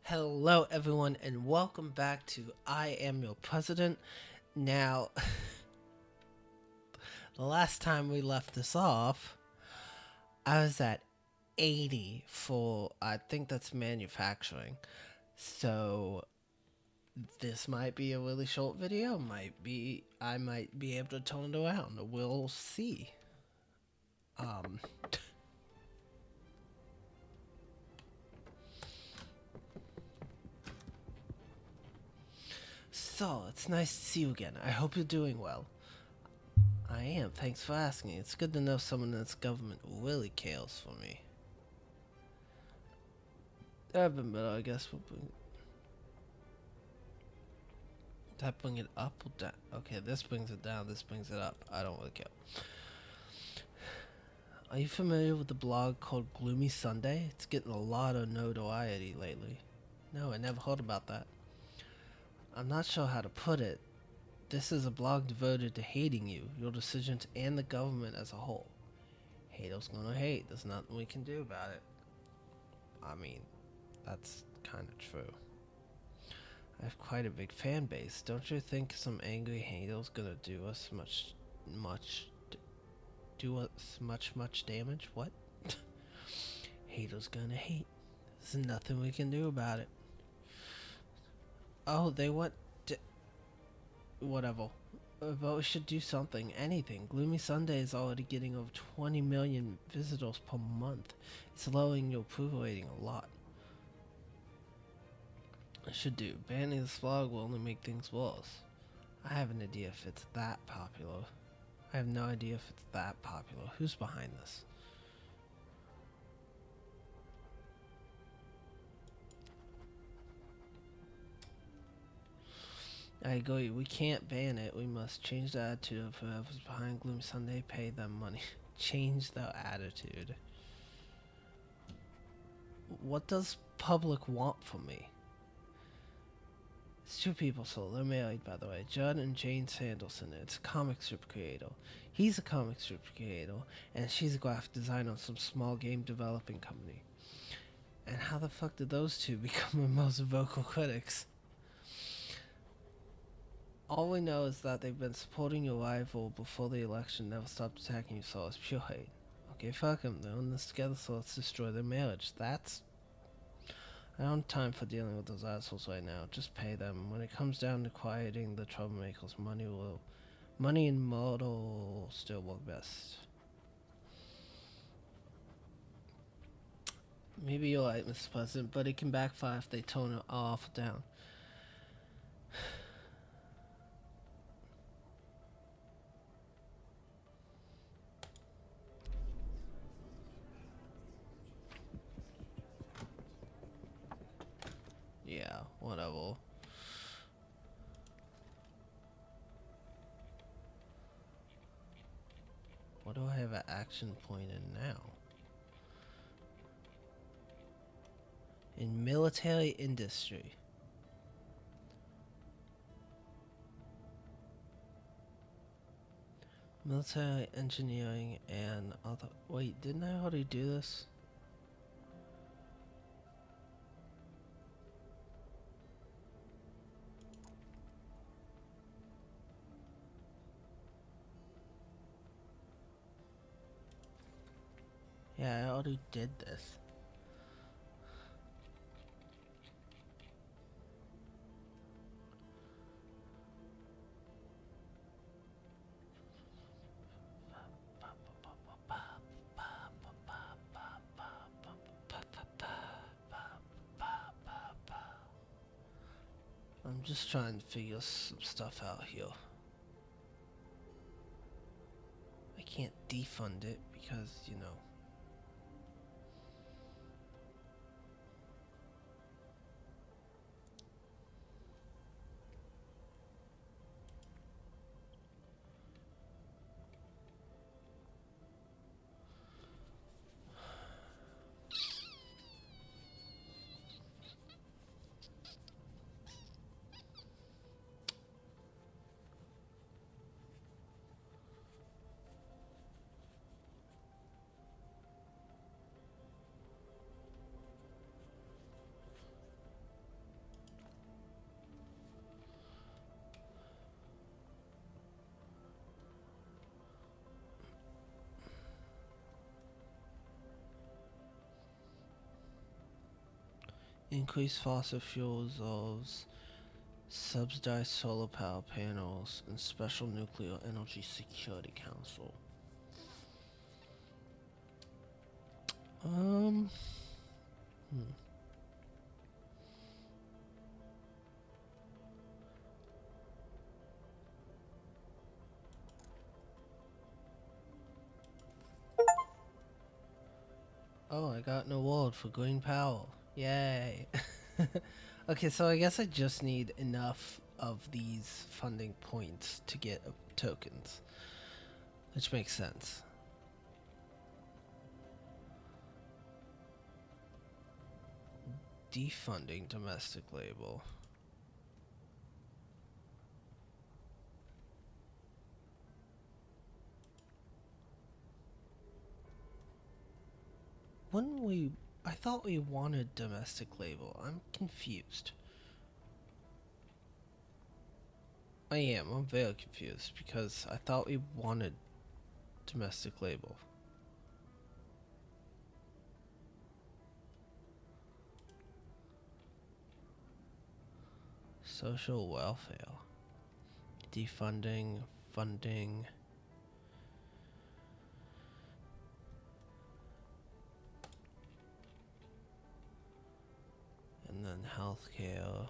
Hello, everyone, and welcome back to I Am Your President. Now, the last time we left this off, I was at 80 for, I think that's manufacturing. So, this might be a really short video, I might be able to tone it around. We'll see. Um, so, it's nice to see you again. I hope you're doing well. I am, thanks for asking. It's good to know someone in this government really cares for me. But I guess that bring it up or down? Okay, this brings it down, this brings it up. I don't really care. Are you familiar with the blog called Gloomy Sunday? It's getting a lot of notoriety lately. No, I never heard about that. I'm not sure how to put it. This is a blog devoted to hating you, your decisions, and the government as a whole. Haters gonna hate. There's nothing we can do about it. I mean, that's kind of true. I have quite a big fan base. Don't you think some angry haters gonna do us much damage? What? Haters gonna hate. There's nothing we can do about it. Oh, they want to... Whatever. But we should do something. Anything. Gloomy Sunday is already getting over 20 million visitors per month. It's lowering your approval rating a lot. I should do. Banning this blog will only make things worse. I have an idea if it's that popular. I have no idea if it's that popular. Who's behind this? I agree. We can't ban it. We must change the attitude of whoever's behind Gloomy Sunday. Pay them money. Change their attitude. What does public want from me? It's two people, so they're married, by the way. Judd and Jane Sanderson. It's a comic strip creator. He's a comic strip creator, and she's a graphic designer on some small game developing company. And how the fuck did those two become the most vocal critics? All we know is that they've been supporting your rival before the election, never stopped attacking you, so it's pure hate. Okay, fuck them. They're in this together, so let's destroy their marriage. I don't have time for dealing with those assholes right now. Just pay them. When it comes down to quieting the troublemakers, money and murder will still work best. Maybe you're right, Mr. President, but it can backfire if they tone it off or down. Yeah, whatever. What do I have an action point in now? In military industry. Military engineering and other... Wait, didn't I already do this? Yeah, I already did this. I'm just trying to figure some stuff out here. I can't defund it because, you know. Increased fossil fuel resolves, subsidized solar power panels, and Special Nuclear Energy Security Council. Hmm. Oh, I got an award for green power. Yay. Okay, so I guess I just need enough of these funding points to get tokens, which makes sense. Defunding domestic label. I thought we wanted domestic label. I'm confused. I'm very confused because I thought we wanted domestic label. Social welfare. Defunding, funding. And then healthcare.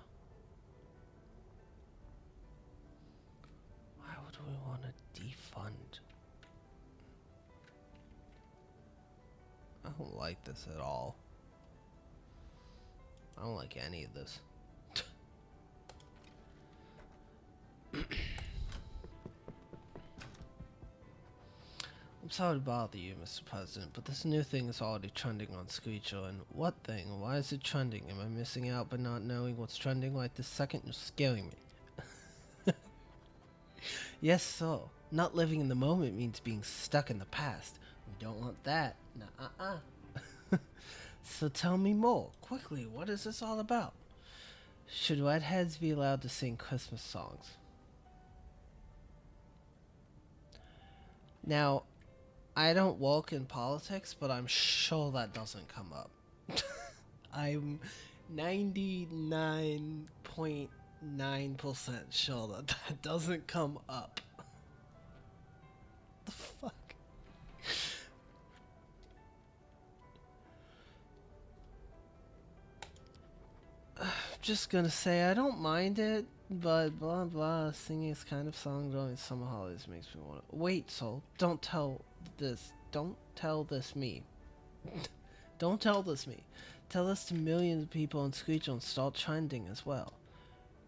Why would we want to defund? I don't like this at all. I don't like any of this. I'm sorry to bother you, Mr. President, but this new thing is already trending on Screecher, and what thing? Why is it trending? Am I missing out by not knowing what's trending right this second? You're scaring me. Yes, sir. Not living in the moment means being stuck in the past. We don't want that. Nuh-uh-uh. So tell me more. Quickly, what is this all about? Should redheads be allowed to sing Christmas songs? Now, I don't work in politics, but I'm sure that doesn't come up. I'm 99.9% sure that that doesn't come up. The fuck? Just gonna say I don't mind it, but blah blah. Singing this kind of song during summer holidays makes me want to. Wait, Soul, don't tell this. Don't tell this me. Don't tell this me. Tell this to millions of people on Screech and start trending as well.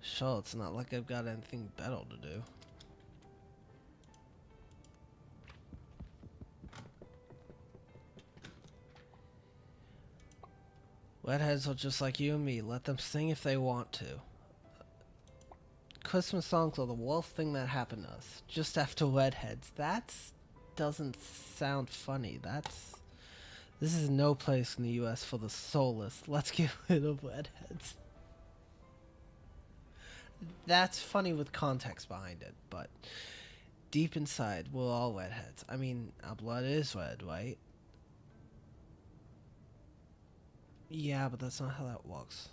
Sure, it's not like I've got anything better to do. Redheads are just like you and me. Let them sing if they want to. Christmas songs are the worst thing that happened to us. Just after redheads. That doesn't sound funny. This is no place in the U.S. for the soulless. Let's get rid of redheads. That's funny with context behind it, but deep inside, we're all redheads. I mean, our blood is red, right? Yeah, but that's not how that works.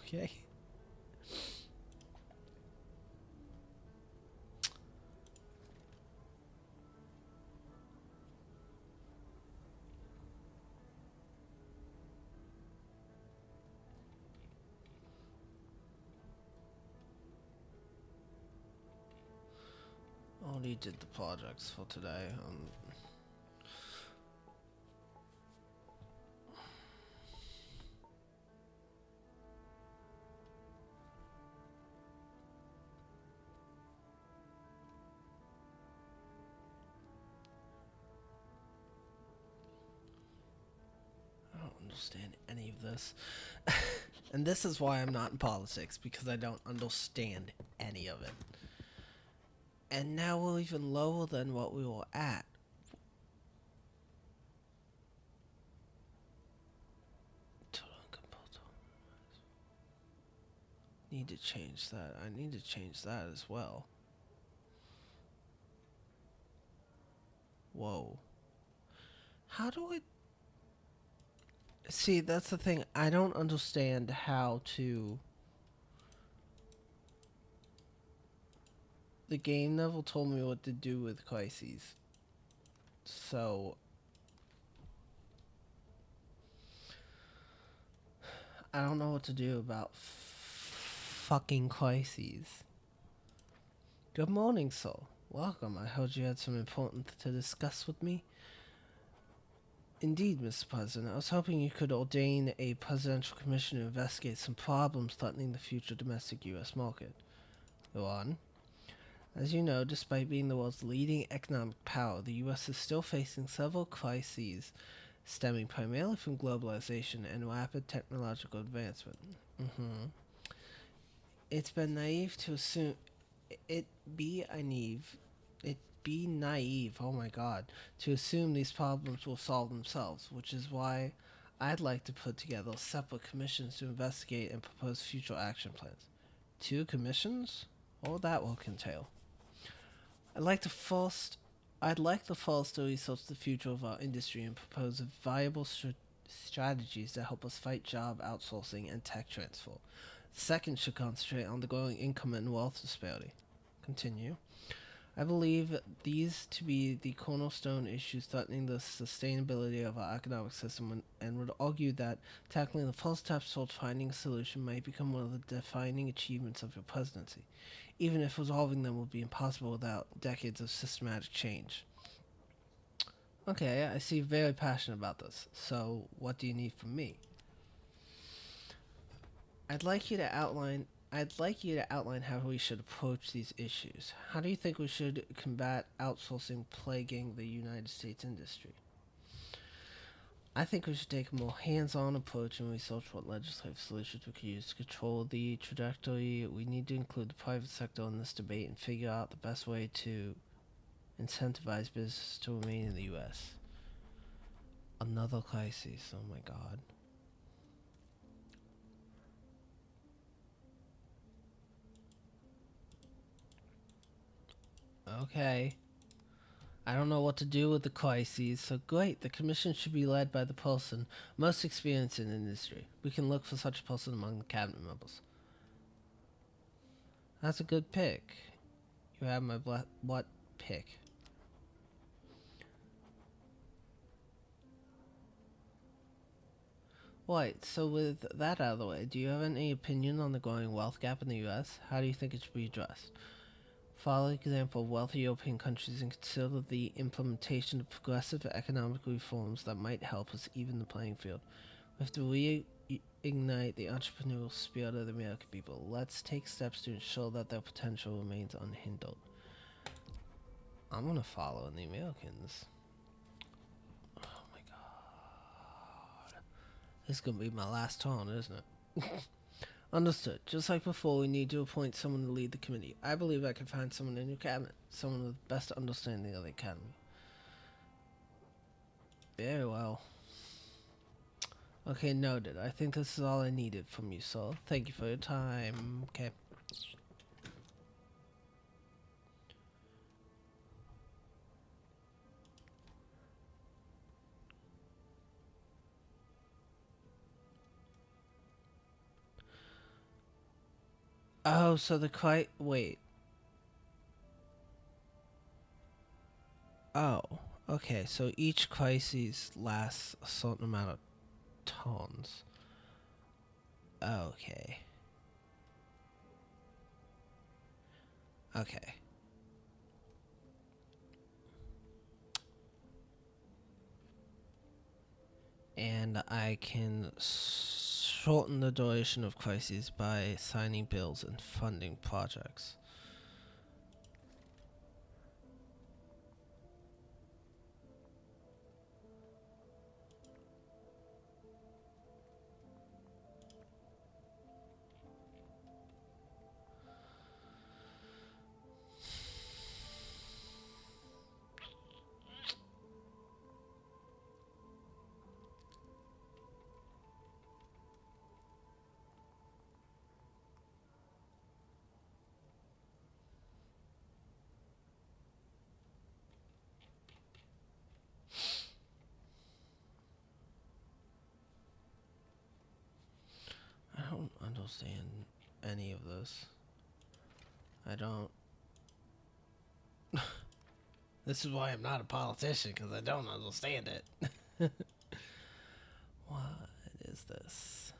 Okay. Already did the projects for today. I don't understand any of this. And this is why I'm not in politics, because I don't understand any of it. And now we're even lower than what we were at. need to change that. I need to change that as well. Whoa. How do I... See, that's the thing. I don't understand how to... The game never told me what to do with crises. So... I don't know what to do about fucking crises. Good morning, Sol. Welcome. I heard you had some important to discuss with me. Indeed, Mr. President. I was hoping you could ordain a presidential commission to investigate some problems threatening the future domestic U.S. market. Go on. As you know, despite being the world's leading economic power, the U.S. is still facing several crises stemming primarily from globalization and rapid technological advancement. It's been naive to assume... It be naive, oh my god, to assume these problems will solve themselves, which is why I'd like to put together separate commissions to investigate and propose future action plans. 2 commissions? All that will entail. I'd like the first to research the future of our industry and propose viable strategies to help us fight job outsourcing and tech transfer. The second should concentrate on the growing income and wealth disparity. Continue. I believe these to be the cornerstone issues threatening the sustainability of our economic system, and would argue that tackling the first steps towards finding a solution might become one of the defining achievements of your presidency, even if resolving them would be impossible without decades of systematic change. Okay, I see you're very passionate about this, so what do you need from me? I'd like you to outline how we should approach these issues. How do you think we should combat outsourcing plaguing the United States industry? I think we should take a more hands-on approach and research what legislative solutions we could use to control the trajectory. We need to include the private sector in this debate and figure out the best way to incentivize business to remain in the U.S. Another crisis, oh my god. Okay. I don't know what to do with the crises, so great, the commission should be led by the person most experienced in the industry. We can look for such a person among the cabinet members. That's a good pick. You have my what pick? Right, so with that out of the way, do you have any opinion on the growing wealth gap in the U.S.? How do you think it should be addressed? Follow the example of wealthy European countries and consider the implementation of progressive economic reforms that might help us even the playing field. We have to reignite the entrepreneurial spirit of the American people. Let's take steps to ensure that their potential remains unhindered. I'm gonna follow in the Americans. Oh my god. This is gonna be my last turn, isn't it? Understood. Just like before, we need to appoint someone to lead the committee. I believe I can find someone in your cabinet, someone with the best understanding of the academy. Very well. Okay, noted. I think this is all I needed from you, sir. Thank you for your time. Okay. Oh, so wait. Oh, okay. So each crisis lasts a certain amount of turns. Okay. Okay. And I can shorten the duration of crises by signing bills and funding projects. understand any of this. I don't. This is why I'm not a politician, because I don't understand it. What is this?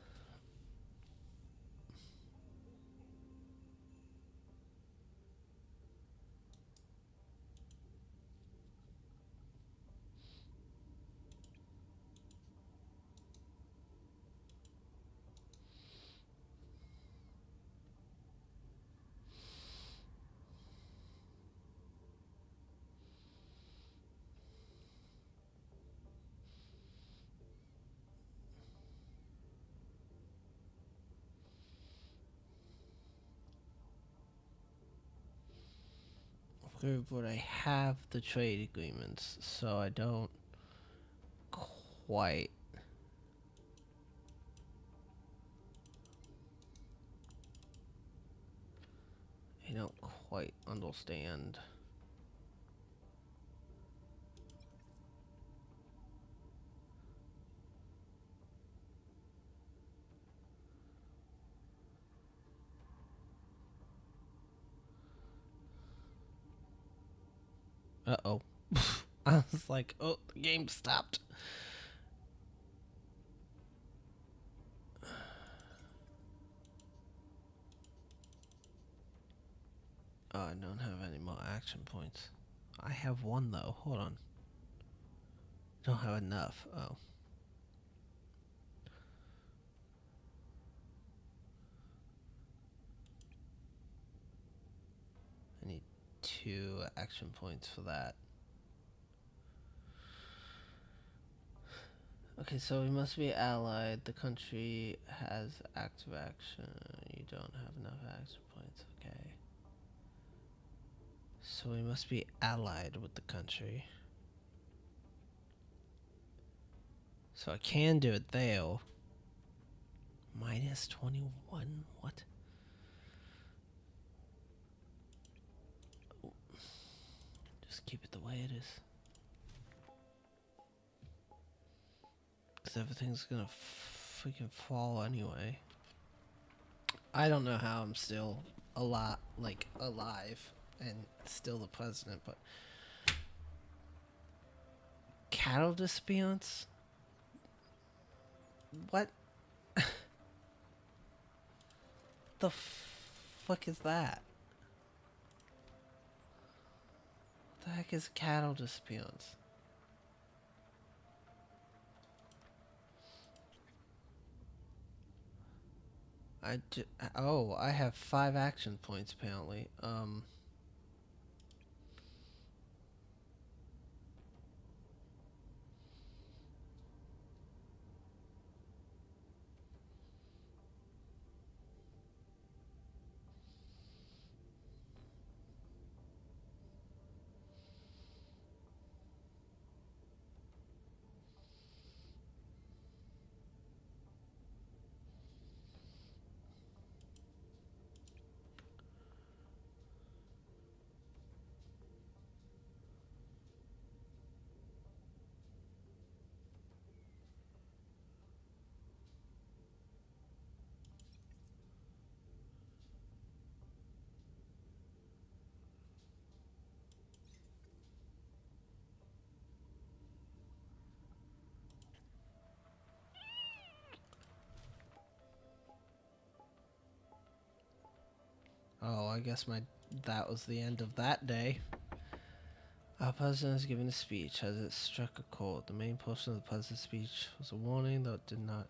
Okay, but I have the trade agreements, so I don't quite. I don't quite understand. Uh-oh. I was like, oh, the game stopped. Oh, I don't have any more action points. I have one, though. Hold on. Don't have enough. Oh. I need 2 action points for that. Okay, so we must be allied. The country has active action. You don't have enough action points. Okay. So we must be allied with the country. So I can do it there. Minus 21? What? Just keep it the way it is. Because everything's gonna freaking fall anyway. I don't know how I'm still alive and still the president, but cattle disputes? What the fuck is that? What the heck is cattle disputes? Oh, I have 5 action points apparently. Oh, I guess that was the end of that day. Our president has given a speech as it struck a chord. The main portion of the president's speech was a warning that it did not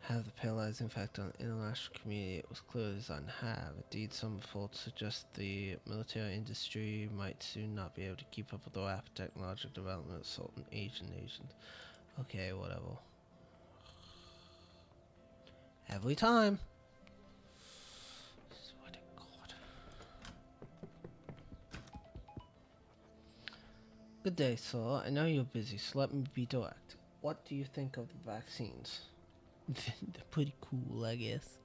have the paralyzing effect on the international community it was clearly designed to have. Indeed, some reports suggest the military industry might soon not be able to keep up with the rapid technological development of certain Asian nations. Okay, whatever. Every time. Swear to God. Good day, sir. I know you're busy, so let me be direct. What do you think of the vaccines? They're pretty cool, I guess.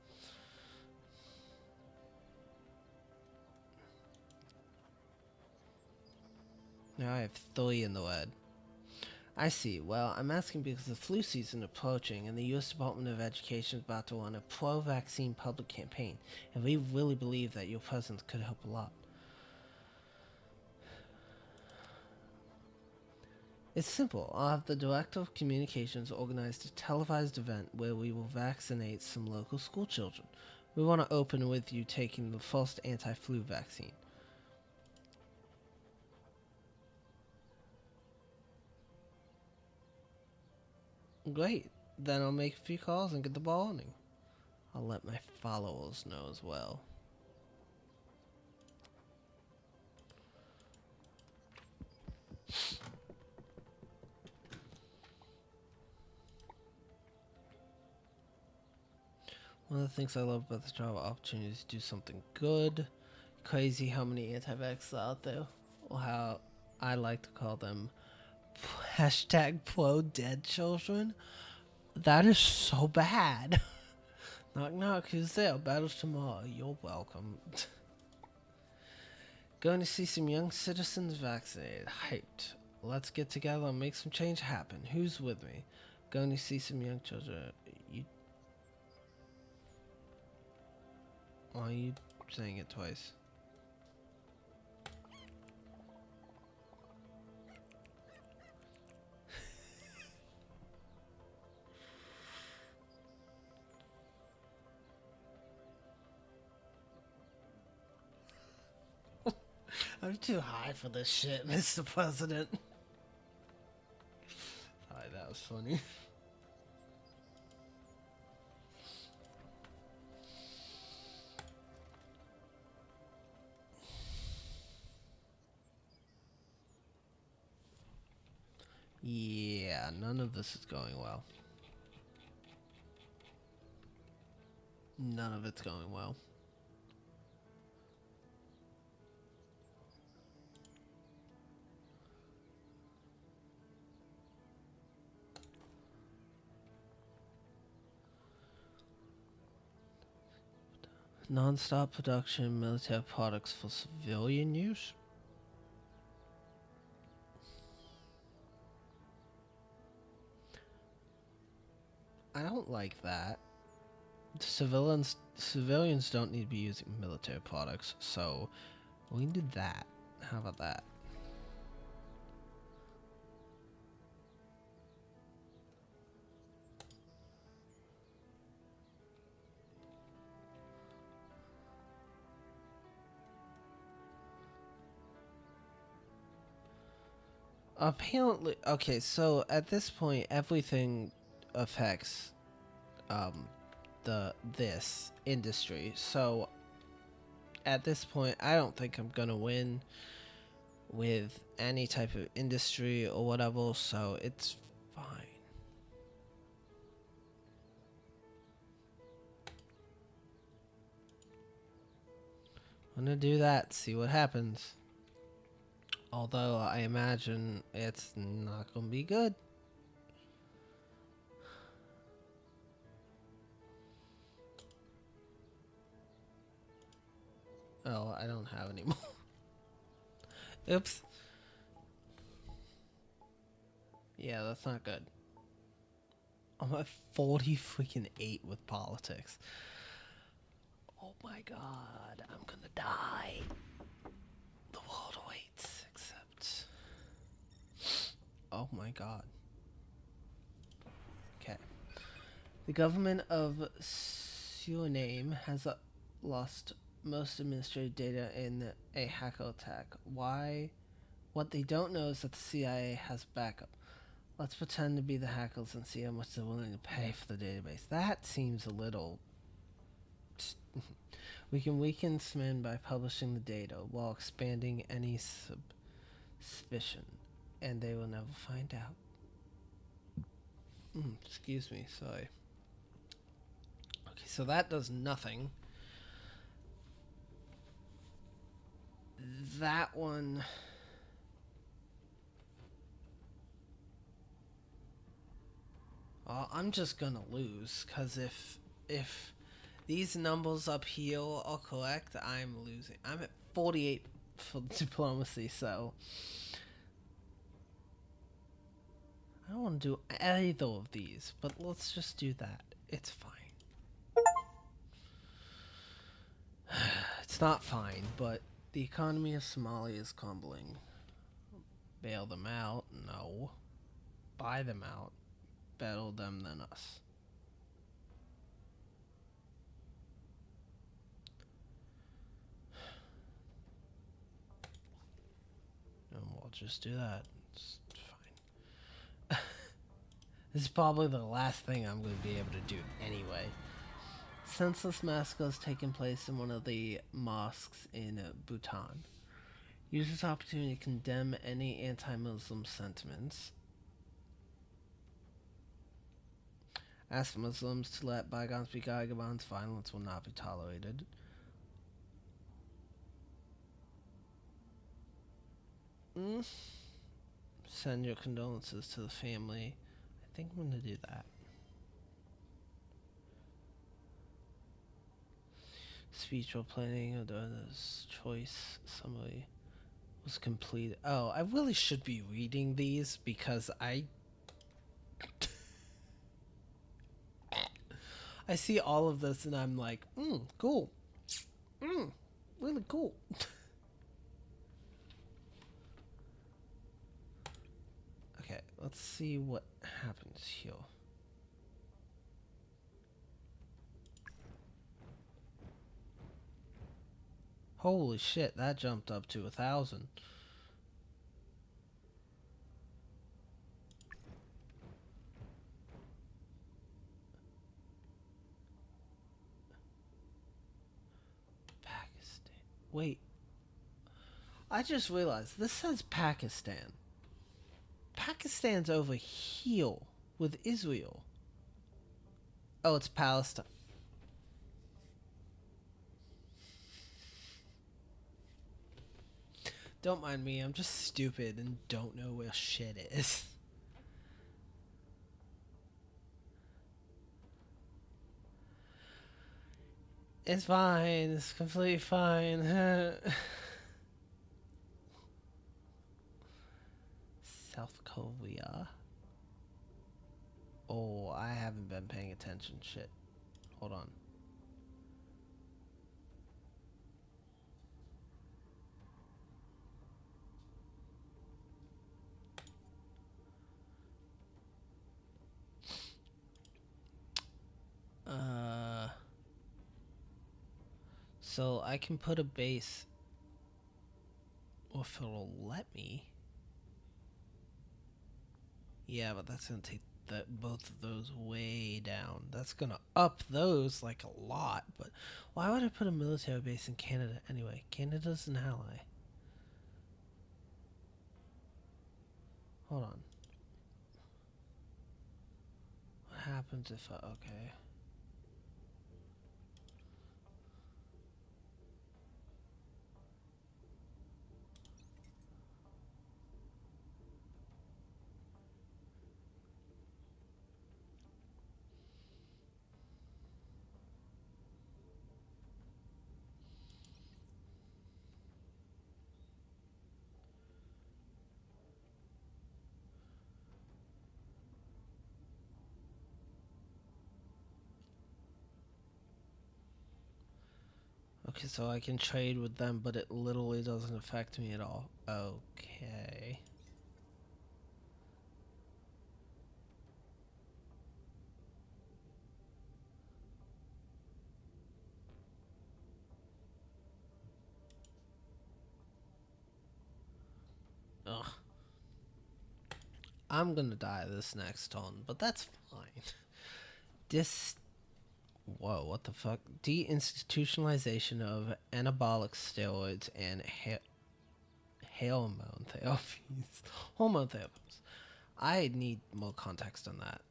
Now I have 3 in the lead. I see. Well, I'm asking because the flu season is approaching and the U.S. Department of Education is about to run a pro-vaccine public campaign, and we really believe that your presence could help a lot. It's simple. I'll have the Director of Communications organize a televised event where we will vaccinate some local school children. We want to open with you taking the first anti-flu vaccine. Great. Then I'll make a few calls and get the ball rolling. I'll let my followers know as well. One of the things I love about this job opportunity is to do something good. Crazy how many anti-vax are out there. Or how I like to call them hashtag pro dead children. That is so bad. Knock knock, who's there? Battles tomorrow. You're welcome. Going to see some young citizens vaccinated. Hyped. Let's get together and make some change happen. Who's with me? Going to see some young children. Why are you saying it twice? I'm too high for this shit, Mr. President. Sorry, that was funny. Yeah, none of this is going well. None of it's going well. Non-stop production of military products for civilian use? I don't like that. Civilians don't need to be using military products, so we can do that. How about that? Apparently, okay, so at this point, everything affects this industry. So at this point, I don't think I'm gonna win with any type of industry or whatever. So it's fine. I'm gonna do that. See what happens. Although I imagine it's not gonna be good. Oh, I don't have any more. Oops. Yeah, that's not good. I'm at 40 freaking 8 with politics. Oh my god, I'm gonna die. The world awaits, except... Oh my god. Okay. The government of Suriname has lost most administrative data in a hacker attack. Why? What they don't know is that the CIA has backup. Let's pretend to be the hackers and see how much they're willing to pay for the database. That seems a little... We can weaken SMIN by publishing the data while expanding any suspicion, and they will never find out. Excuse me, sorry. Okay, so that does nothing. That one... I'm just gonna lose, because if these numbers up here are correct, I'm losing. I'm at 48 for diplomacy, so... I don't want to do either of these, but let's just do that. It's fine. It's not fine, but the economy of Somalia is crumbling. Bail them out? No. Buy them out. Better them than us. And we'll just do that. It's fine. This is probably the last thing I'm going to be able to do anyway. Senseless massacres taking place in one of the mosques in Bhutan. Use this opportunity to condemn any anti-Muslim sentiments. Ask Muslims to let bygones be bygones. Violence will not be tolerated. Send your condolences to the family. I think I'm going to do that. Speech or planning of this choice summary was completed. Oh, I really should be reading these because I see all of this and I'm like, cool. Really cool. Okay, let's see what happens here. Holy shit, that jumped up to 1,000. Pakistan. Wait. I just realized this says Pakistan. Pakistan's over here with Israel. Oh, it's Palestine. Don't mind me, I'm just stupid and don't know where shit is. It's fine, it's completely fine. South Korea. Oh, I haven't been paying attention. Shit. Hold on. So I can put a base if it'll let me. Yeah, but that's gonna take both of those way down. That's gonna up those like a lot, but why would I put a military base in Canada anyway? Canada's an ally. Hold on. What happens if I... Okay. Okay, so I can trade with them, but it literally doesn't affect me at all. Okay. Ugh. I'm gonna die this next turn, but that's fine. Whoa, what the fuck? Deinstitutionalization of anabolic steroids and hormone therapies. Hormone therapies. I need more context on that.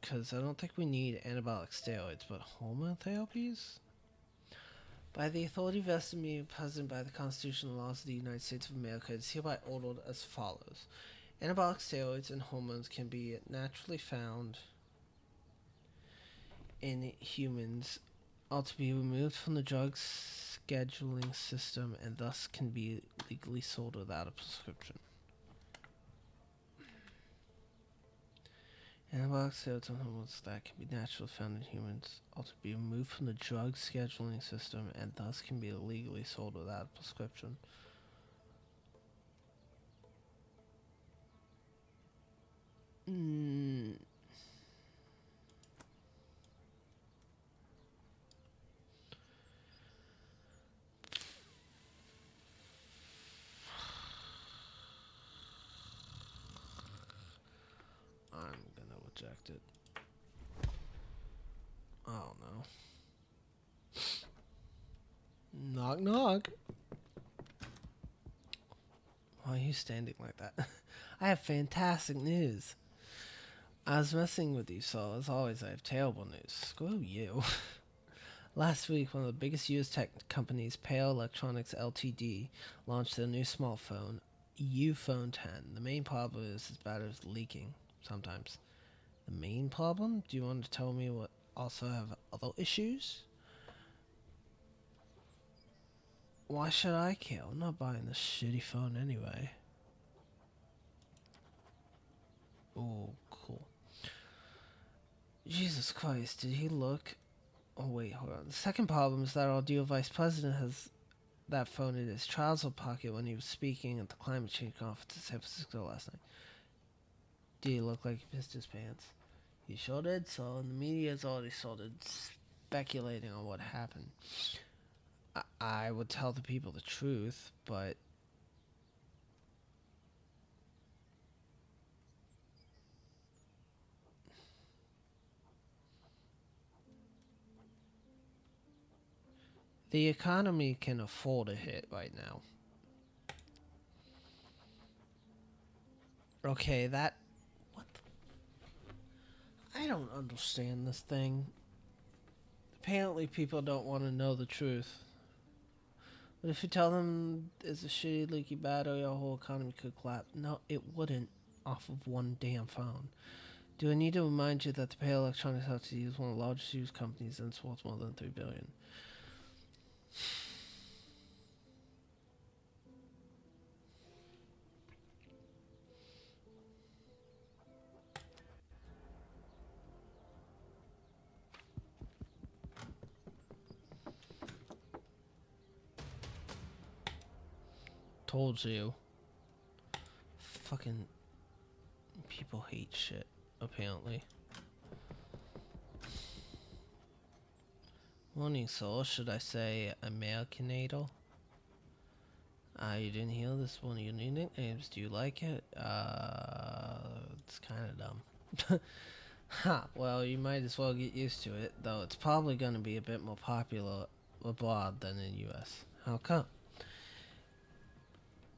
Because I don't think we need anabolic steroids, but hormone therapies? By the authority vested in me, present by the constitutional laws of the United States of America, it is hereby ordered as follows. Anabolic steroids and hormones can be naturally found in humans are to be removed from the drug scheduling system and thus can be legally sold without a prescription. Anabolic steroids and hormones that can be naturally found in humans also be removed from the drug scheduling system and thus can be illegally sold without a prescription. Mm. I'm gonna reject it. I don't know. Knock knock. Why are you standing like that? I have fantastic news. I was messing with you, so as always, I have terrible news. Screw you. Last week, one of the biggest US tech companies, Pale Electronics Ltd., launched their new smartphone, Phone 10. The main problem is its battery is leaking sometimes. The main problem? Do you want to tell me what also have other issues? Why should I care? I'm not buying this shitty phone anyway. Oh, cool. Jesus Christ, did he look? Oh, wait, hold on. The second problem is that our dear vice president has that phone in his trouser pocket when he was speaking at the climate change conference in San Francisco last night. Did he look like he pissed his pants? He sure did, so and the media has already started speculating on what happened. I would tell the people the truth, but the economy can afford a hit right now. Okay, that... What I don't understand this thing. Apparently people don't want to know the truth. But if you tell them it's a shitty leaky battery, our whole economy could collapse. No, it wouldn't off of one damn phone. Do I need to remind you that the Pale Electronics Ltd. is one of the largest used companies and it's worth more than $3 billion? Told you. Fucking people hate shit, apparently. Morning, soul. Should I say Americanator? You didn't hear this one of your new nicknames. Do you like it? It's kind of dumb. Ha, well, you might as well get used to it, though it's probably going to be a bit more popular abroad than in the US. How come?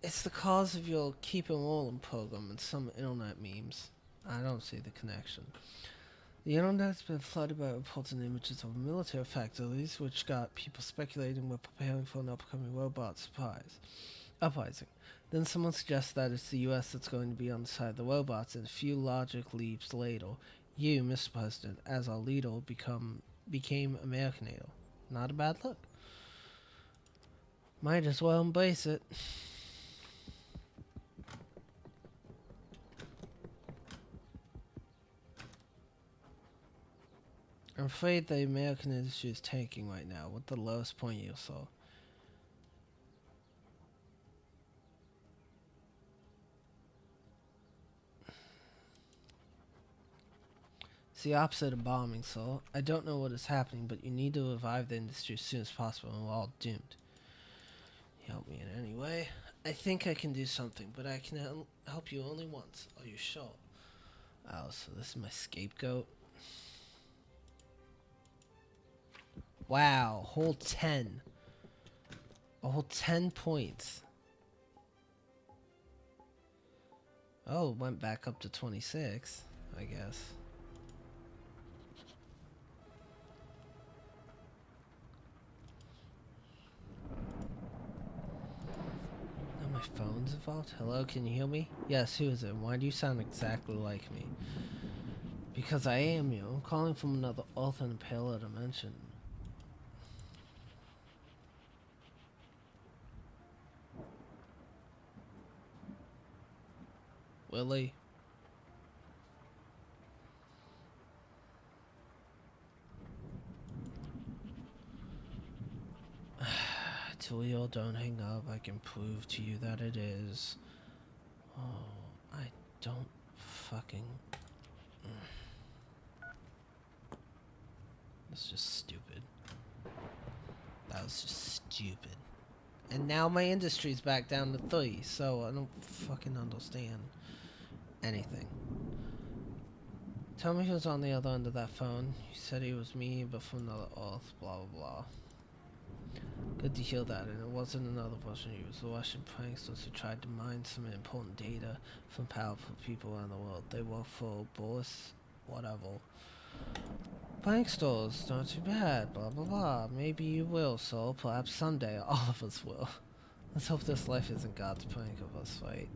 It's the cause of your Keep It Rolling program and some internet memes. I don't see the connection. The internet has been flooded by reports and images of military factories, which got people speculating we're preparing for an upcoming robot surprise uprising. Then someone suggests that it's the US that's going to be on the side of the robots, and a few logic leaps later, you, Mr. President, as our leader, became Americanator. Not a bad look. Might as well embrace it. I'm afraid the American industry is tanking right now. What the lowest point you saw? It's the opposite of bombing, so I don't know what is happening, but you need to revive the industry as soon as possible, and we're all doomed. Help me in any way. I think I can do something, but I can help you only once. Are you sure? Oh, so this is my scapegoat? Wow, whole 10. A whole 10 points. Oh, it went back up to 26, I guess. Now my phone's involved? Hello, can you hear me? Yes, who is it? Why do you sound exactly like me? Because I am you. I'm calling from another Earth and a paler dimension. Willie. Leo, don't hang up. I can prove to you that it is. Oh, I don't fucking... That's just stupid. That was just stupid. And now my industry's back down to 3, so I don't fucking understand anything. Tell me who's on the other end of that phone. He said he was me, but from another Earth, blah blah blah. Good to hear that, and it wasn't another Russian. It was the Russian pranksters who tried to mine some important data from powerful people around the world. They work for Boris, whatever. Pranksters, not too bad, blah blah blah. Maybe you will, so perhaps someday all of us will. Let's hope this life isn't God's prank of us, right?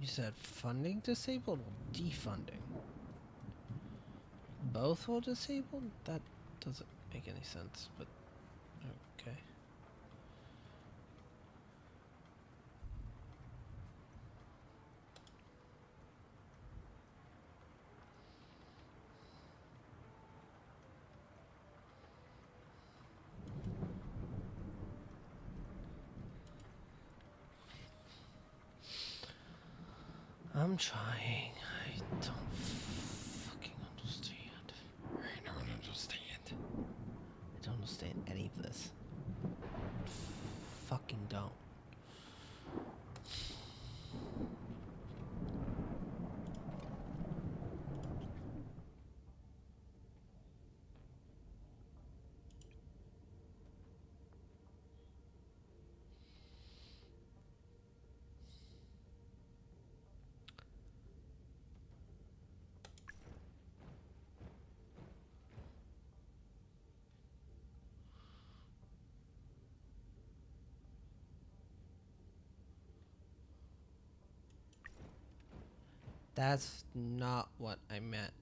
You said funding disabled or defunding? Both were disabled? That doesn't make any sense, but okay. I'm trying. I don't fucking understand. I don't understand. I don't understand any of this. Fucking don't. That's not what I meant.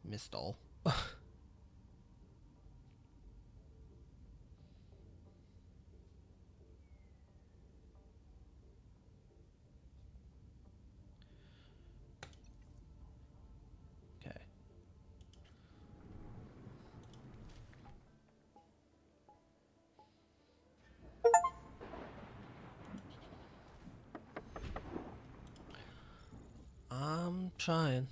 Mistol. Okay. I'm trying.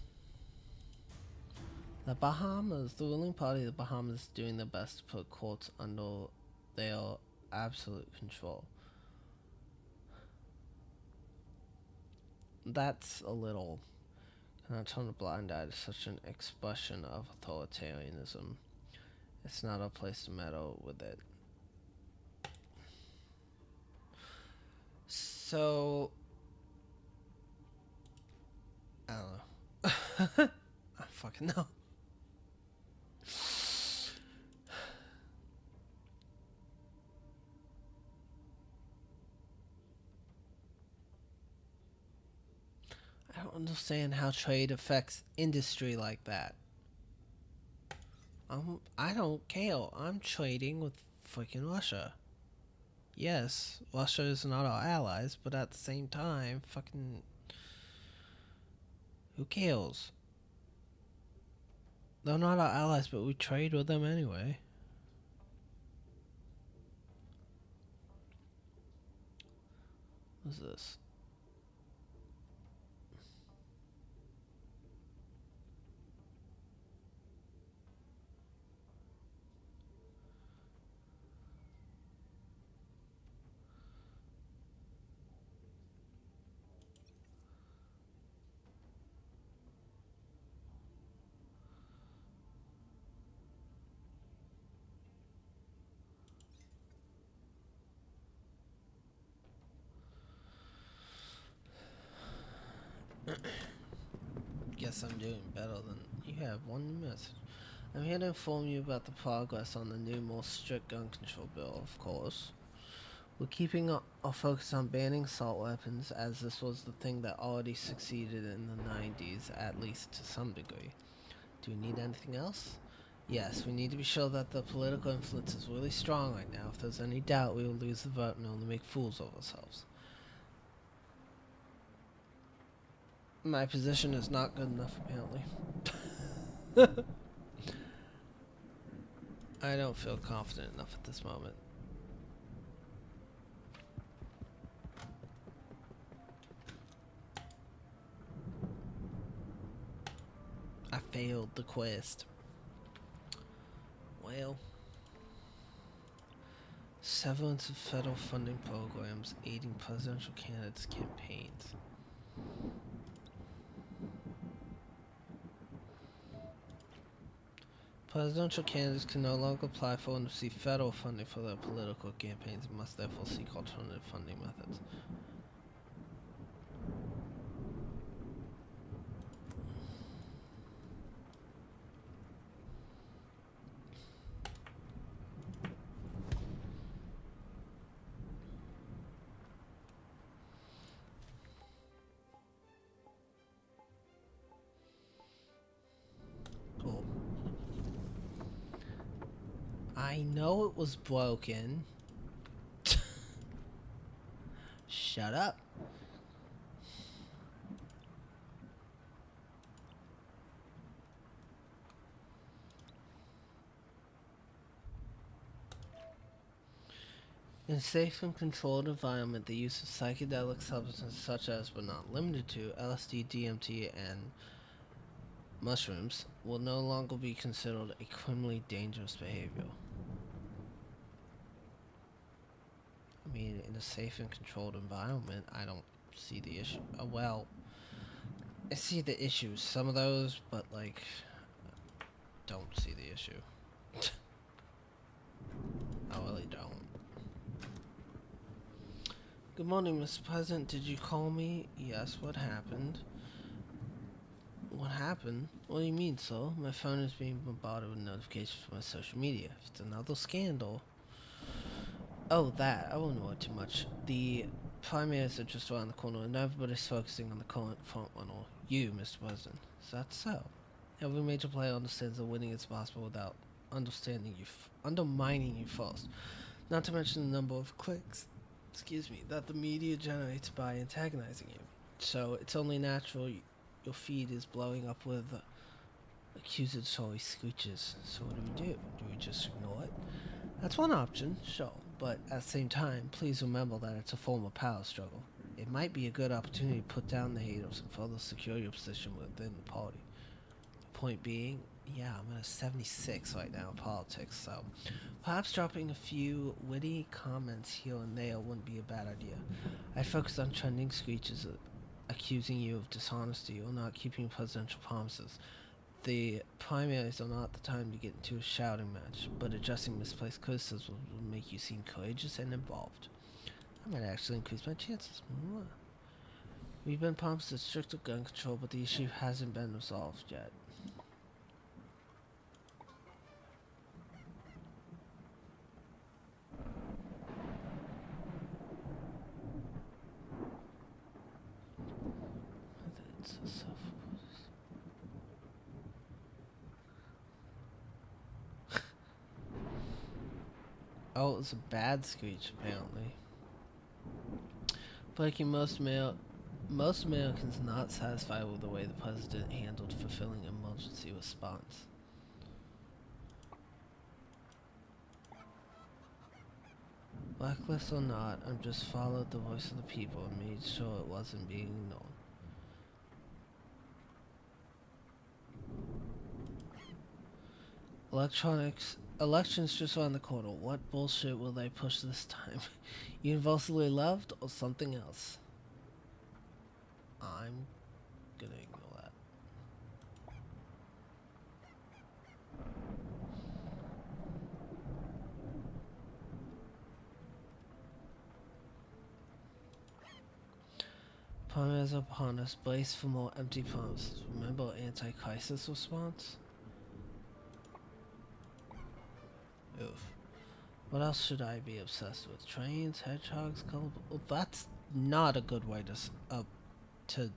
The Bahamas, the ruling party of the Bahamas is doing their best to put courts under their absolute control. That's a little kind of turn a blind eye to such an expression of authoritarianism. It's not a place to meddle with it. So, I don't know. I fucking know. I don't understand how trade affects industry like that. I don't care. I'm trading with freaking Russia. Yes, Russia is not our allies, but at the same time, fucking... Who cares? They're not our allies, but we trade with them anyway. What's this? guess I'm doing better than you have one message. I'm here to inform you about the progress on the new, more strict gun control bill, of course. We're keeping our focus on banning assault weapons, as this was the thing that already succeeded in the 90s, at least to some degree. Do we need anything else? Yes, we need to be sure that the political influence is really strong right now. If there's any doubt, we will lose the vote and only make fools of ourselves. My position is not good enough, apparently. I don't feel confident enough at this moment. I failed the quest. Well, severance of federal funding programs aiding presidential candidates' campaigns. Presidential candidates can no longer apply for and receive federal funding for their political campaigns and must therefore seek alternative funding methods. Cool. I know it was broken. Shut up. In a safe and controlled environment, the use of psychedelic substances such as, but not limited to, LSD, DMT, and mushrooms will no longer be considered a criminally dangerous behavior. I mean, in a safe and controlled environment, I don't see the issue. Well, I see the issues, some of those, but like, don't see the issue. I really don't. Good morning, Mr. President. Did you call me? Yes, what happened? What happened? What do you mean, sir? My phone is being bombarded with notifications from my social media. If it's another scandal... Oh, that. I won't worry too much. The primaries are just around the corner, and everybody's focusing on the current frontrunner. You, Mr. President. Is that so? Every major player understands that winning is possible without undermining you first. Not to mention the number of clicks, that the media generates by antagonizing you. So it's only natural your feed is blowing up with accusatory screeches. So what do? Do we just ignore it? That's one option, sure, but at the same time, please remember that it's a form of power struggle. It might be a good opportunity to put down the haters and further secure your position within the party. Point being, yeah, I'm at a 76 right now in politics, so perhaps dropping a few witty comments here and there wouldn't be a bad idea. I'd focus on trending screeches accusing you of dishonesty or not keeping presidential promises. The primaries are not the time to get into a shouting match, but addressing misplaced criticism will make you seem courageous and involved. I might actually increase my chances. We've been promised a stricter gun control, but the issue hasn't been resolved yet. Oh, it was a bad screech, apparently. Breaking most Americans not satisfied with the way the president handled fulfilling emergency response. Blacklist or not, I just followed the voice of the people and made sure it wasn't being ignored. Elections just around the corner. What bullshit will they push this time? Universally loved or something else? I'm gonna ignore that. Upon is upon us, brace for more empty pumps. Remember anti-crisis response? Oof. What else should I be obsessed with? Trains, hedgehogs, colorful... Well, that's not a good way to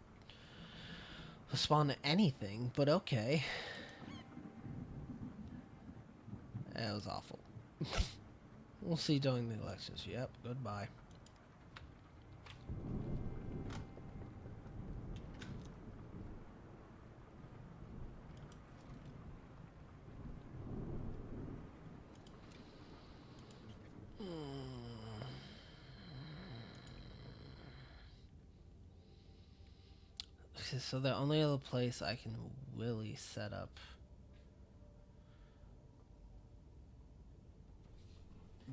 respond to anything, but okay. That was awful. We'll see during the elections. Yep, goodbye. Okay, so the only other place I can really set up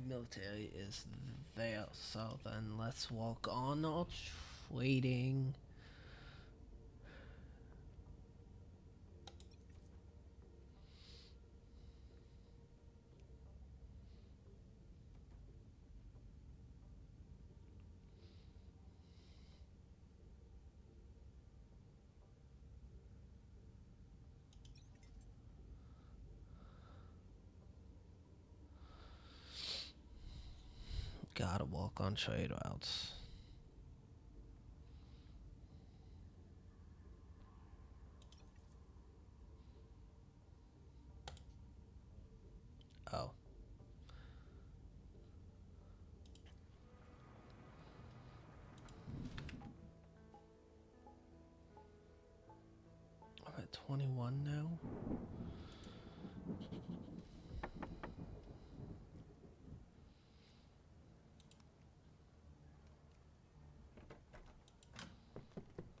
military is there. So then let's walk on our trading. Gotta walk on trade routes. Oh. I'm at 21 now.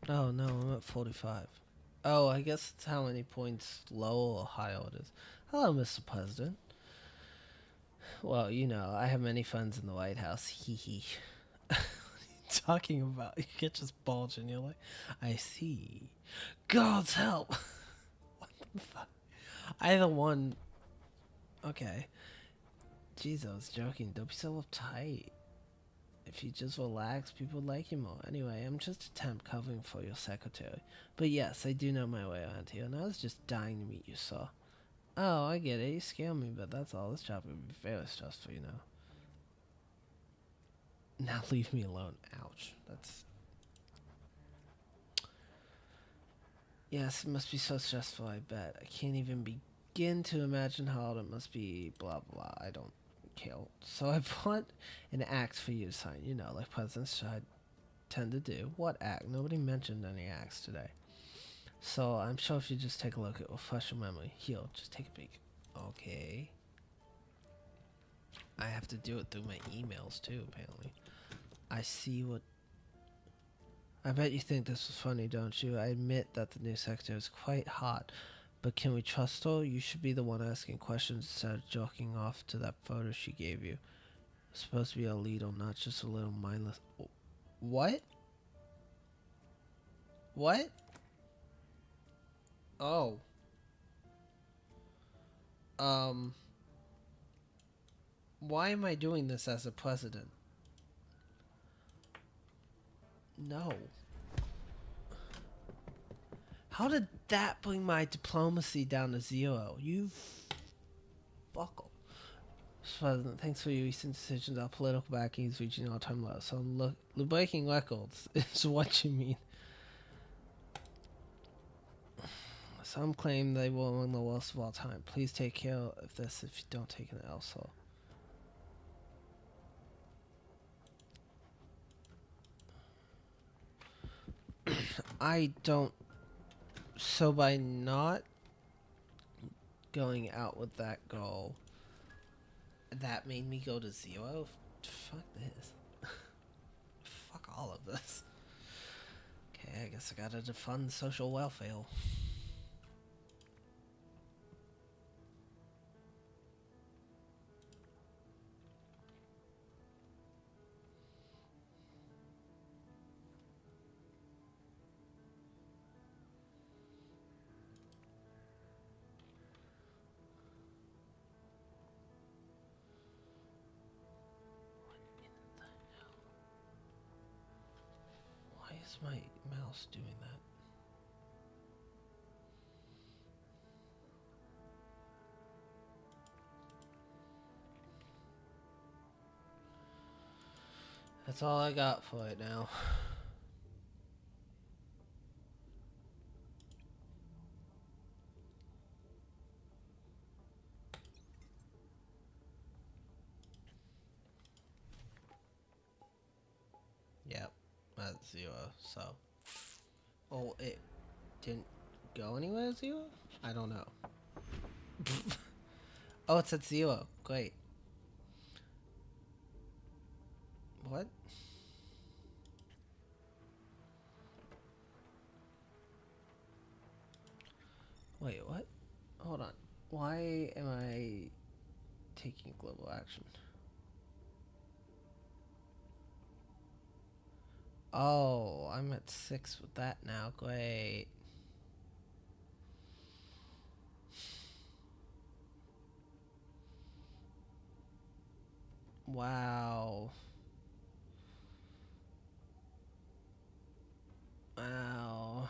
Oh no, I'm at 45. Oh, I guess it's how many points low or higher it is. Hello, Mr. President. Well, you know, I have many friends in the White House. Hee hee. What are you talking about? You get just bulge and you're like, I see. God's help! What the fuck? Either one. Okay. Jeez, I was joking. Don't be so uptight. If you just relax, people like you more. Anyway, I'm just a temp covering for your secretary. But yes, I do know my way around here, and I was just dying to meet you, sir. Oh, I get it. You scare me, but that's all. This job would be very stressful, you know. Now leave me alone. Ouch. That's... Yes, it must be so stressful, I bet. I can't even begin to imagine how hard it must be, blah, blah. I don't care. So I brought an act for you to sign, you know, like presidents should tend to do. What act? Nobody mentioned any acts today. So I'm sure if you just take a look, it will refresh your memory. Here, just take a peek. Okay. I have to do it through my emails too, apparently. I see what... I bet you think this was funny, don't you? I admit that the new secretary is quite hot, but can we trust her? You should be the one asking questions instead of joking off to that photo she gave you. It's supposed to be a leader, not just a little mindless... What? What? Oh. Why am I doing this as a president? No. How did that bring my diplomacy down to 0? You fucker. Mr. President, thanks for your recent decisions. Our political backing is reaching all-time lows. So look, the breaking records is what you mean. Some claim they were among the worst of all time. Please take care of this if you don't take it elsewhere. I don't... So by not going out with that goal, that made me go to 0? Fuck this. Fuck all of this. Okay, I guess I gotta defund social welfare. Why is is my mouse doing that? That's all I got for it now. Yep, that's 0, so. Oh, it didn't go anywhere, 0? I don't know. Oh, it's at 0. Great. What? Wait, what? Hold on. Why am I taking global action? Oh, I'm at 6 with that now. Great. Wow. Wow.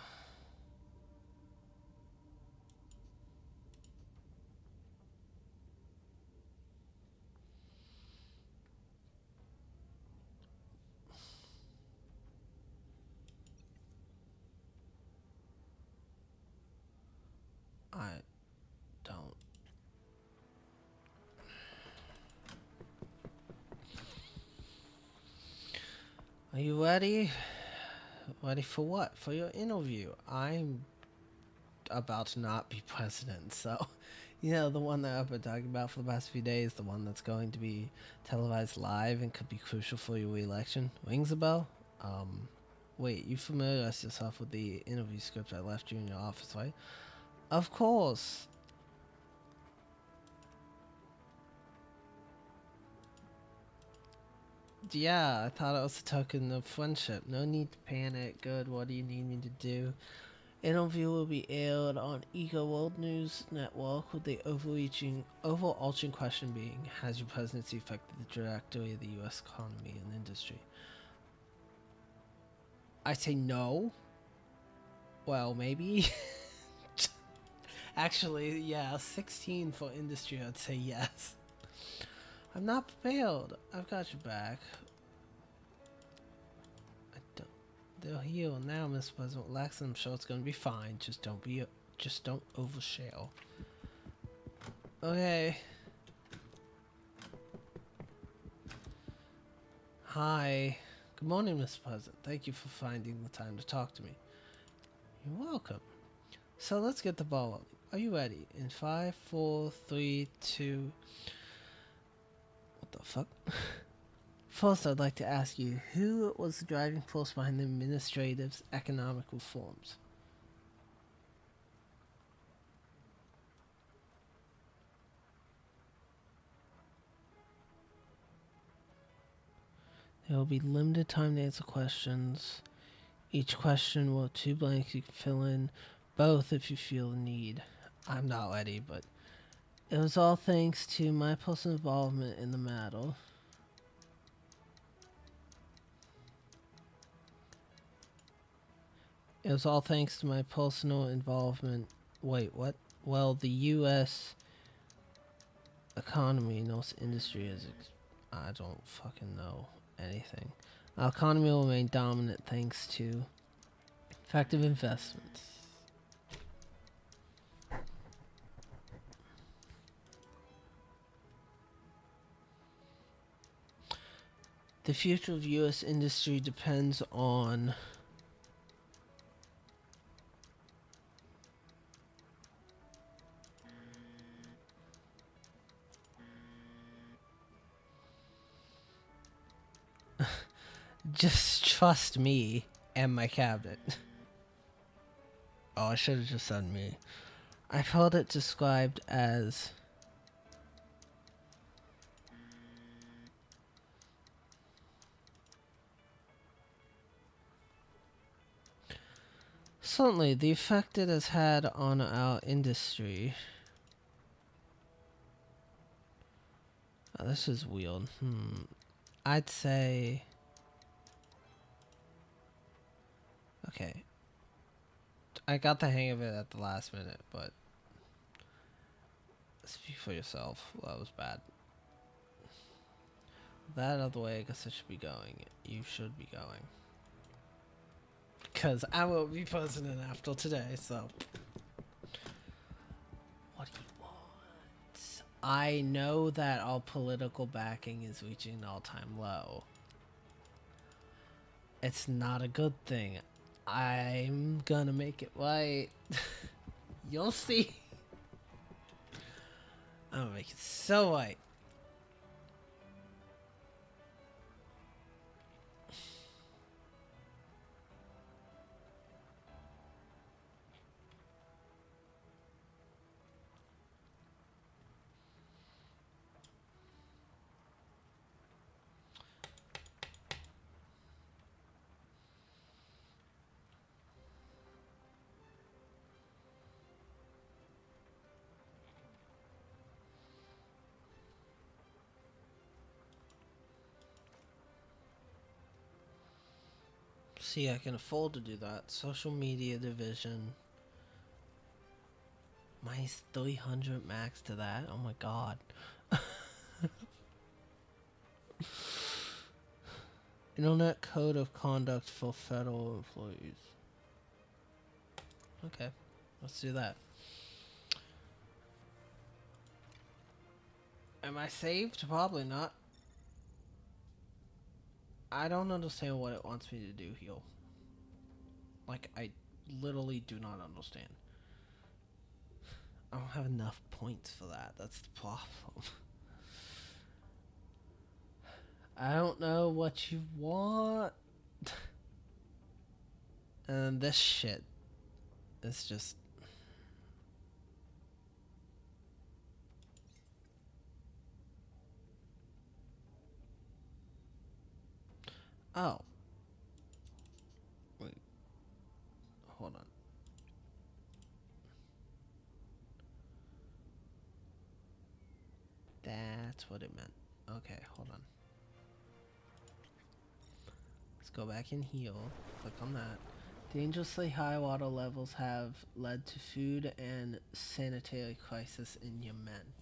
I don't. Are you ready? Ready for what? For your interview. I'm about to not be president, so you know the one that I've been talking about for the past few days, the one that's going to be televised live and could be crucial for your re-election. Rings a bell? Wait, you familiarize yourself with the interview script I left you in your office, right? Of course. Yeah, I thought it was a token of friendship. No need to panic. Good, what do you need me to do? Interview will be aired on Ego World News Network with the overarching question being, has your presidency affected the trajectory of the U.S. economy and industry? I say no. Well, maybe. Actually, yeah, 16 for industry, I'd say yes. I'm not prepared. I've got your back. I don't. They're here now, Mr. President. Relax, I'm sure it's gonna be fine. Just don't overshare. Okay. Hi. Good morning, Mr. President. Thank you for finding the time to talk to me. You're welcome. So let's get the ball rolling. Are you ready? In 5, 4, 3, 2. What the fuck? First, I'd like to ask you, who was the driving force behind the administrative economic reforms? There will be limited time to answer questions. Each question will have 2 blanks you can fill in, both if you feel the need. I'm not ready, but it was all thanks to my personal involvement in the matter. It was all thanks to my personal involvement. Wait, what? Well, the U.S. economy and its industry is. I don't fucking know anything. Our economy will remain dominant thanks to effective investments. The future of U.S. industry depends on just trust me and my cabinet. Oh, I should have just said me. I've heard it described as certainly the effect it has had on our industry. Oh, this is weird. I'd say Okay. I got the hang of it at the last minute, but speak for yourself. Well, that was bad. That other way, I guess I should be going. You should be going. Because I will be president after today, so. What do you want? I know that our political backing is reaching an all-time low. It's not a good thing. I'm gonna make it right. You'll see. I'm gonna make it so white. See, I can afford to do that. Social media division. Minus 300 max to that. Oh my god. Internet code of conduct for federal employees. Okay, let's do that. Am I saved? Probably not. I don't understand what it wants me to do here. Like, I literally do not understand. I don't have enough points for that. That's the problem. I don't know what you want. And this shit is just... Oh. Wait. Hold on. That's what it meant. Okay, hold on. Let's go back in heal. Click on that. Dangerously high water levels have led to food and sanitary crisis in Yemen.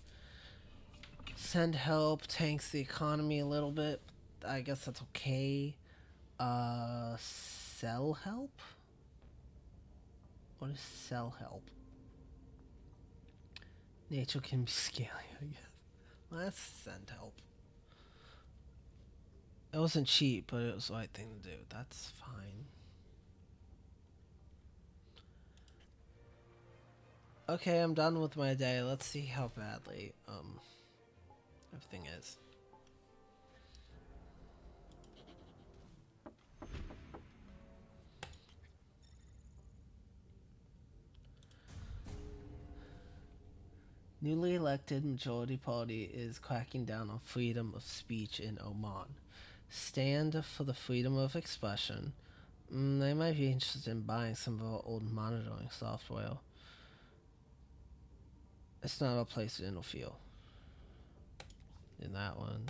Send help tanks the economy a little bit. I guess that's okay. Sell help? What is sell help? Nature can be scaly, I guess. Let's send help. It wasn't cheap, but it was the right thing to do. That's fine. Okay, I'm done with my day. Let's see how badly everything is. Newly elected majority party is cracking down on freedom of speech in Oman. Stand for the freedom of expression. They might be interested in buying some of our old monitoring software. It's not our place to interfere. In that one.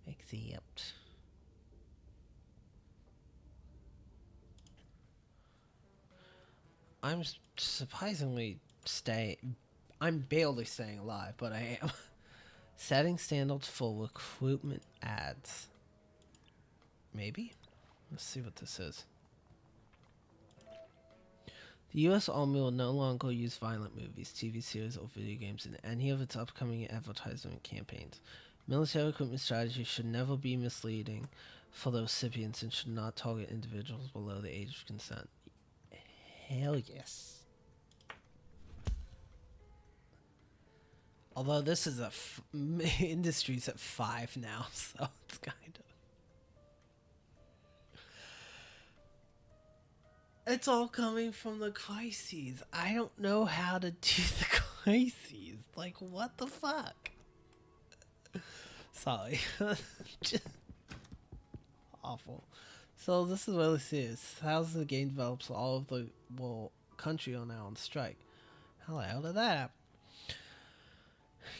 Accept. I'm surprisingly I'm barely staying alive, but I am. Setting standards for recruitment ads. Maybe? Let's see what this is. The U.S. Army will no longer use violent movies, TV series, or video games in any of its upcoming advertisement campaigns. Military recruitment strategies should never be misleading for the recipients and should not target individuals below the age of consent. Hell yes. Although this is industry's at 5 now, so it's kind of... It's all coming from the crises. I don't know how to do the crises. Like, what the fuck? Sorry. Just awful. So this is really serious. Thousands of game developers all over the country are now on strike. How the hell did that happen?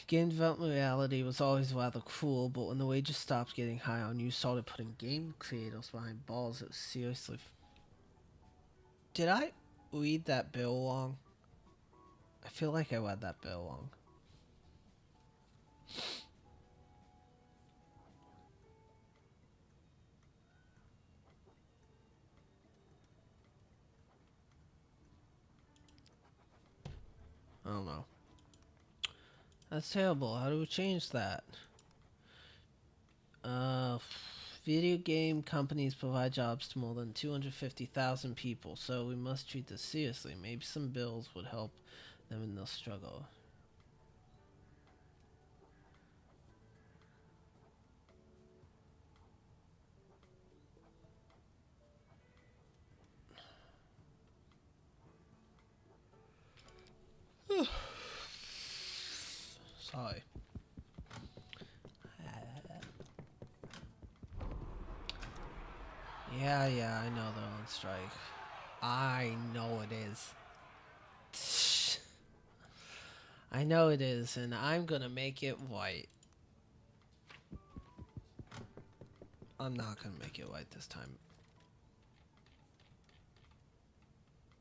Game development reality was always rather cruel, but when the wages stopped getting higher and you started putting game creators behind balls, it was seriously Did I read that bill wrong? I feel like I read that bill wrong. I don't know. That's terrible. How do we change that? Uh, Video game companies provide jobs to more than 250,000 people, so we must treat this seriously. Maybe some bills would help them in their struggle. Sorry. Yeah, I know they're on strike. I know it is. I know it is, and I'm gonna make it white. I'm not gonna make it white this time.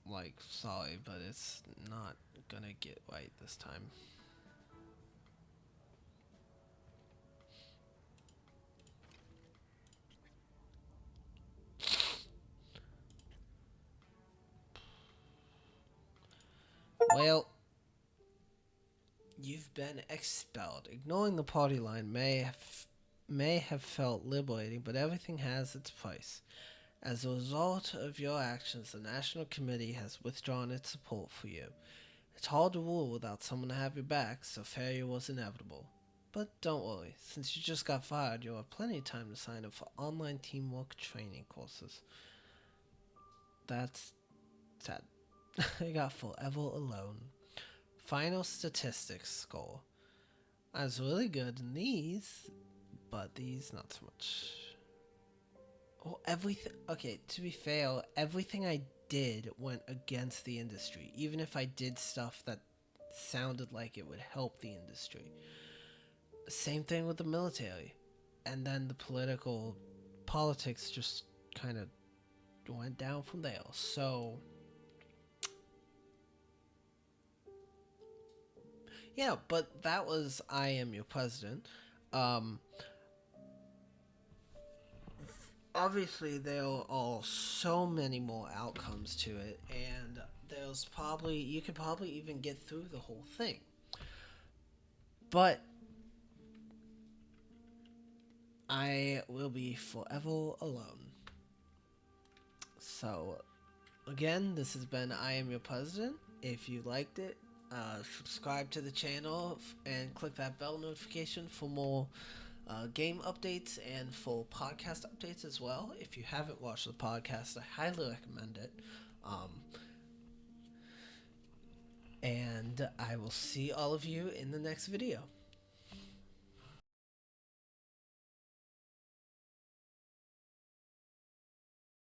Like, sorry, but it's not gonna get white this time. Well, you've been expelled. Ignoring the party line may have felt liberating, but everything has its price. As a result of your actions, the National Committee has withdrawn its support for you. It's hard to rule without someone to have your back, so failure was inevitable. But don't worry, since you just got fired, you'll have plenty of time to sign up for online teamwork training courses. That's sad. I got forever alone. Final statistics score. I was really good in these, but these not so much. Well, everything. Okay, to be fair, everything I did went against the industry, even if I did stuff that sounded like it would help the industry. Same thing with the military. And then the politics just kind of went down from there. So, yeah, but that was I Am Your President. Um, Obviously, there are so many more outcomes to it, and you could probably even get through the whole thing. But I will be forever alone. So, again, this has been I Am Your President. If you liked it, subscribe to the channel and click that bell notification for more game updates and for podcast updates as well. If you haven't watched the podcast, I highly recommend it. Um, and I will see all of you in the next video.